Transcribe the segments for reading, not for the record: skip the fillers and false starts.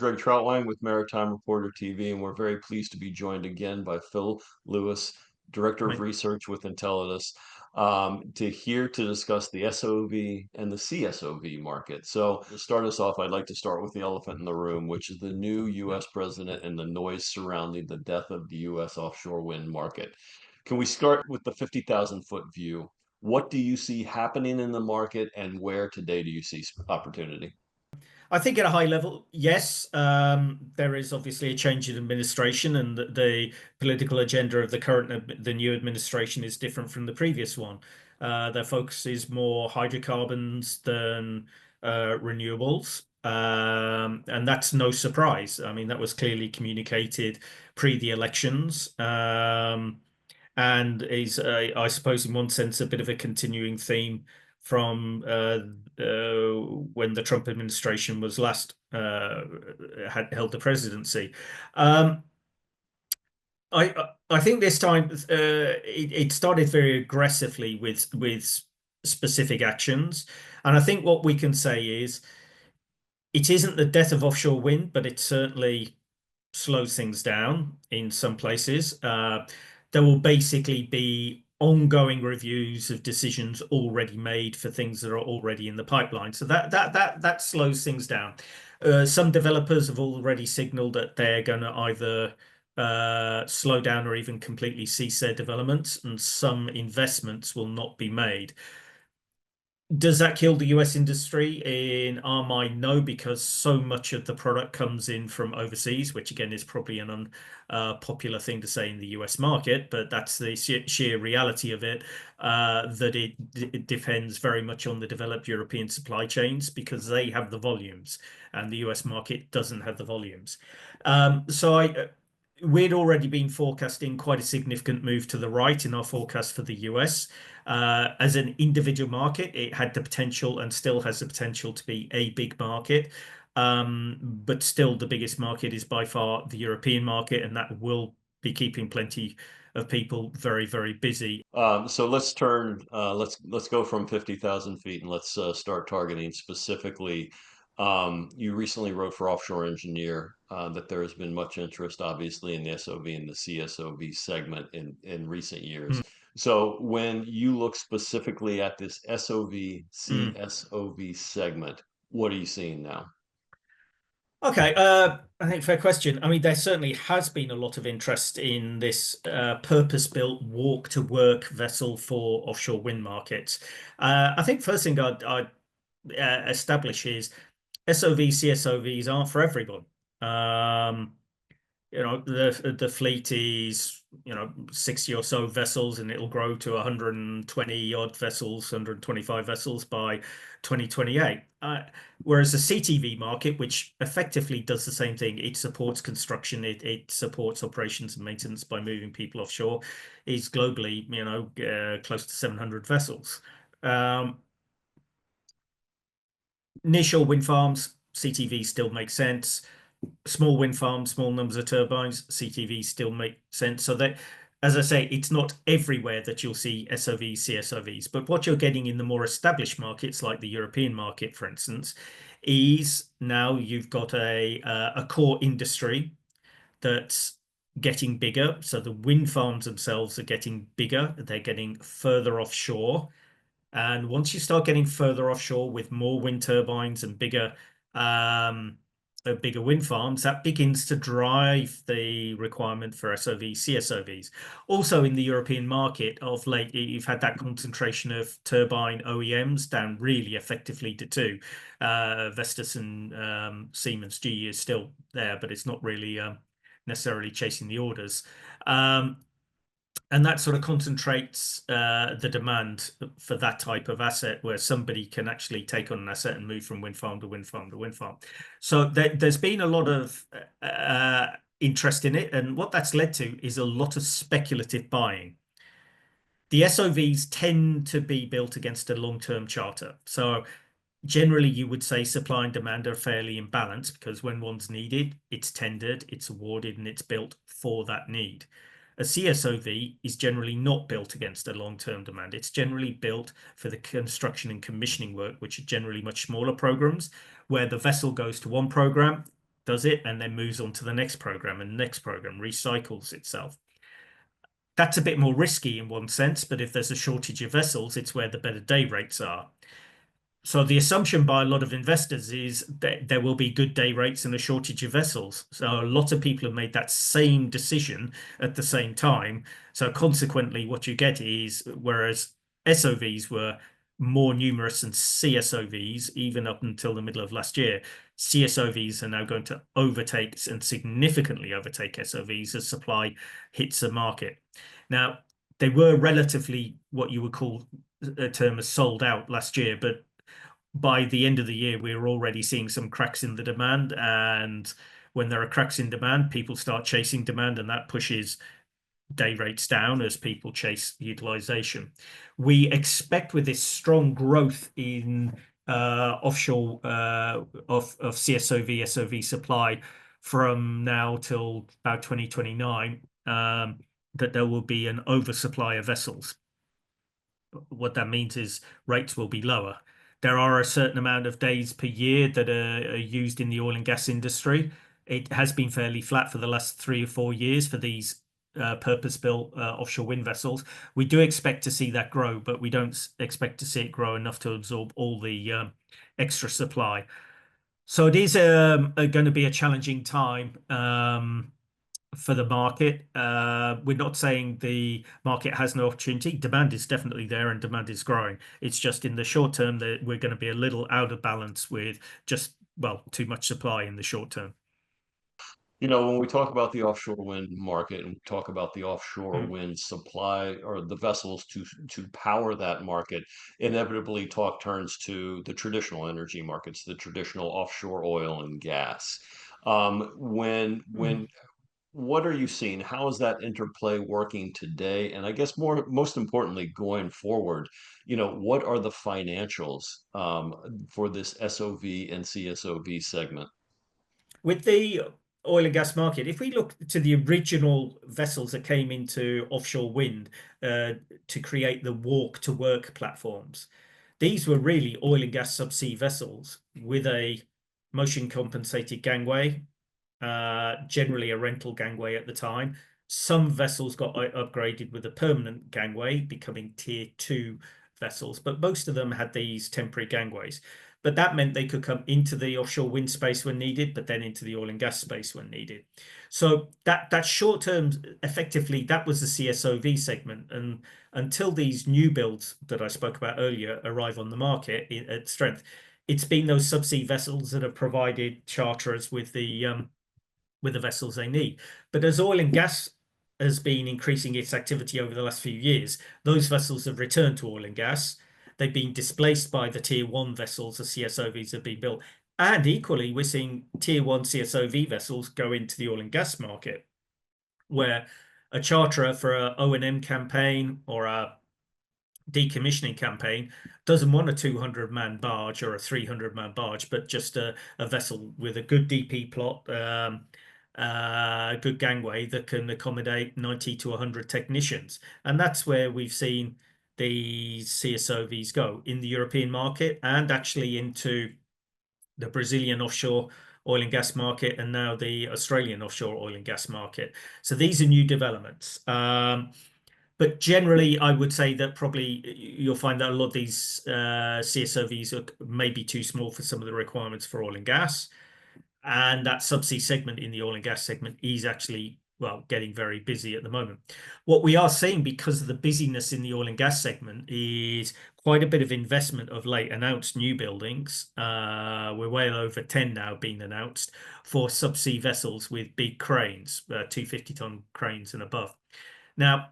Greg Troutwine with Maritime Reporter TV, and we're very pleased to be joined again by Phil Lewis, Director of Right. Research with Intelatus, to discuss the SOV and the CSOV market. So to start us off, I'd like to start with the elephant in the room, which is the new U.S. president and the noise surrounding the death of the U.S. offshore wind market. Can we start with the 50,000-foot view? What do you see happening in the market, and where today do you see opportunity? I think at a high level, yes, there is obviously a change in administration, and the political agenda of the new administration is different from the previous one. Their focus is more hydrocarbons than renewables, and that's no surprise. I mean, that was clearly communicated pre the elections. And is, I suppose, in one sense, a bit of a continuing theme from when the Trump administration was last had held the presidency. Um, I think this time it started very aggressively with specific actions, and I think what we can say is it isn't the death of offshore wind, but it certainly slows things down in some places. There will basically be ongoing reviews of decisions already made for things that are already in the pipeline. So that slows things down. Some developers have already signaled that they're going to either slow down or even completely cease their developments, and some investments will not be made. Does that kill the US industry? In our mind, no, because so much of the product comes in from overseas, which again is probably an unpopular thing to say in the US market, but that's the sheer reality of it, that it depends very much on the developed European supply chains because they have the volumes and the US market doesn't have the volumes. We'd already been forecasting quite a significant move to the right in our forecast for the US. As an individual market, it had the potential and still has the potential to be a big market. But still, the biggest market is by far the European market, and that will be keeping plenty of people very, very busy. So let's go from 50,000 feet and let's start targeting specifically. You recently wrote for Offshore Engineer that there has been much interest, obviously, in the SOV and the CSOV segment in recent years. Mm, So when you look specifically at this SOV mm. CSOV segment, what are you seeing now? Okay, I think fair question. I mean, there certainly has been a lot of interest in this purpose-built walk-to-work vessel for offshore wind markets. I think first thing I'd establish is SOV, CSOVs aren't for everyone. Um, the fleet is 60 or so vessels, and it'll grow to 120 odd vessels, 125 vessels by 2028. Whereas the CTV market, which effectively does the same thing, it supports construction, it supports operations and maintenance by moving people offshore, is globally close to 700 vessels. um, Nearshore wind farms, CTV still makes sense. Small wind farms, small numbers of turbines, CTV still make sense. So that, as I say, it's not everywhere that you'll see SOVs, CSOVs, but what you're getting in the more established markets, like the European market, for instance, is now you've got a core industry that's getting bigger. So the wind farms themselves are getting bigger. They're getting further offshore. And once you start getting further offshore with more wind turbines and um, bigger wind farms, that begins to drive the requirement for SOVs, CSOVs. Also, in the European market of late, you've had that concentration of turbine OEMs down really effectively to two. Vestas and Siemens GE is still there, but it's not really necessarily chasing the orders. Um, and that sort of concentrates the demand for that type of asset where somebody can actually take on an asset and move from wind farm to wind farm to wind farm. So there's been a lot of interest in it. And what that's led to is a lot of speculative buying. The SOVs tend to be built against a long-term charter. So generally, you would say supply and demand are fairly in balance because when one's needed, it's tendered, it's awarded, and it's built for that need. A CSOV is generally not built against a long-term demand. It's generally built for the construction and commissioning work, which are generally much smaller programs, where the vessel goes to one program, does it, and then moves on to the next program and the next program, recycles itself. That's a bit more risky in one sense, but if there's a shortage of vessels, it's where the better day rates are. So the assumption by a lot of investors is that there will be good day rates and a shortage of vessels. So a lot of people have made that same decision at the same time. So consequently, what you get is, whereas SOVs were more numerous than CSOVs, even up until the middle of last year, CSOVs are now going to overtake and significantly overtake SOVs as supply hits the market. Now, they were relatively what you would call a term as sold out last year, but by the end of the year, we were already seeing some cracks in the demand. And when there are cracks in demand, people start chasing demand, and that pushes day rates down as people chase utilization. We expect with this strong growth in offshore of CSOV, SOV supply from now till about 2029, that there will be an oversupply of vessels. What that means is rates will be lower. There are a certain amount of days per year that are used in the oil and gas industry. It has been fairly flat for the last 3 or 4 years for these purpose-built offshore wind vessels. We do expect to see that grow, but we don't expect to see it grow enough to absorb all the extra supply. So it is going to be a challenging time for the market. We're not saying the market has no opportunity. Demand is definitely there and demand is growing. It's just in the short term that we're going to be a little out of balance with just, well, too much supply in the short term. When we talk about the offshore wind market and we talk about the offshore Mm. wind supply or the vessels to power that market, inevitably talk turns to the traditional energy markets, the traditional offshore oil and gas. When what are you seeing? How is that interplay working today? And I guess most importantly, going forward, what are the financials for this SOV and CSOV segment? With the oil and gas market, if we look to the original vessels that came into offshore wind uh, to create the walk to work platforms, these were really oil and gas subsea vessels with a motion compensated gangway, generally a rental gangway at the time. Some vessels got upgraded with a permanent gangway, becoming tier 2 vessels, but most of them had these temporary gangways. But that meant they could come into the offshore wind space when needed, but then into the oil and gas space when needed. So that short term, effectively, that was the CSOV segment. And until these new builds that I spoke about earlier arrive on the market at strength, it's been those subsea vessels that have provided charterers with the vessels they need. But as oil and gas has been increasing its activity over the last few years, those vessels have returned to oil and gas. They've been displaced by the tier 1 vessels, the CSOVs have been built. And equally, we're seeing tier 1 CSOV vessels go into the oil and gas market, where a charterer for a O&M campaign or a decommissioning campaign doesn't want a 200-man barge or a 300-man barge, but just a vessel with a good DP plot, good gangway that can accommodate 90 to 100 technicians. And that's where we've seen the CSOVs go in the European market and actually into the Brazilian offshore oil and gas market and now the Australian offshore oil and gas market. So these are new developments. But generally, I would say that probably you'll find that a lot of these CSOVs are maybe too small for some of the requirements for oil and gas. And that subsea segment in the oil and gas segment is actually, well, getting very busy at the moment. What we are seeing because of the busyness in the oil and gas segment is quite a bit of investment of late announced new buildings. We're well over 10 now being announced for subsea vessels with big cranes, 250-ton cranes and above. Now,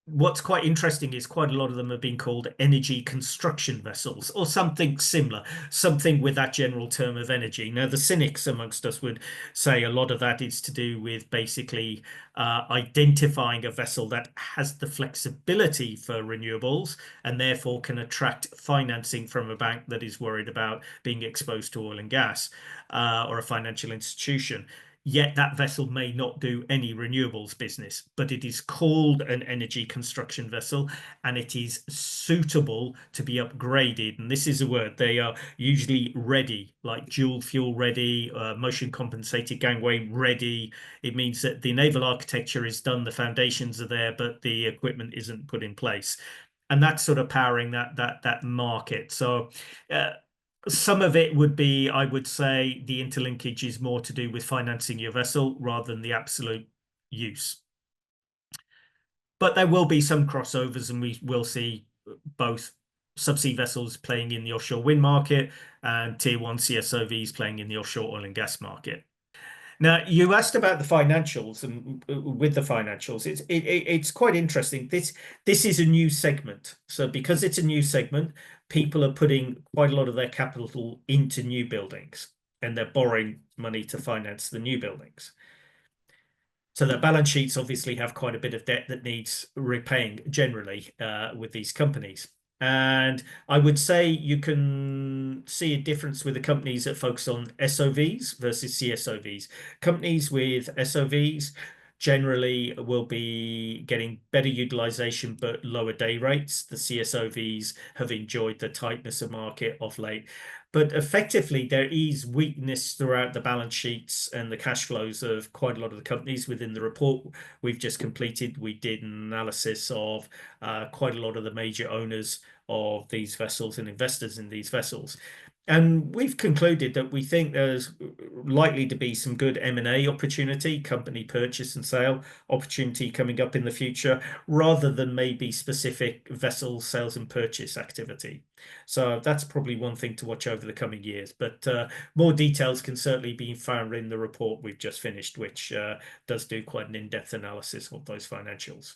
what's quite interesting is quite a lot of them have been called energy construction vessels or something similar, something with that general term of energy. Now, the cynics amongst us would say a lot of that is to do with basically identifying a vessel that has the flexibility for renewables and therefore can attract financing from a bank that is worried about being exposed to oil and gas or a financial institution. yet that vessel may not do any renewables business, but it is called an energy construction vessel and it is suitable to be upgraded. And this is a word, they are usually ready, like dual fuel ready, motion compensated gangway ready. It means that the naval architecture is done, the foundations are there, but the equipment isn't put in place. And that's sort of powering that market. So some of it would be, I would say, the interlinkage is more to do with financing your vessel rather than the absolute use. But there will be some crossovers, and we will see both subsea vessels playing in the offshore wind market and tier one CSOVs playing in the offshore oil and gas market. Now, you asked about the financials, and with the financials, it's quite interesting. This is a new segment. So because it's a new segment, people are putting quite a lot of their capital into new buildings, and they're borrowing money to finance the new buildings. So their balance sheets obviously have quite a bit of debt that needs repaying generally with these companies. And I would say you can see a difference with the companies that focus on SOVs versus CSOVs. Companies with SOVs generally will be getting better utilization but lower day rates. The CSOVs have enjoyed the tightness of market of late. But effectively, there is weakness throughout the balance sheets and the cash flows of quite a lot of the companies. Within the report we've just completed, we did an analysis of quite a lot of the major owners of these vessels and investors in these vessels. And we've concluded that we think there's likely to be some good M&A opportunity, company purchase and sale opportunity coming up in the future, rather than maybe specific vessel sales and purchase activity. So that's probably one thing to watch over the coming years. But more details can certainly be found in the report we've just finished, which does do quite an in-depth analysis of those financials.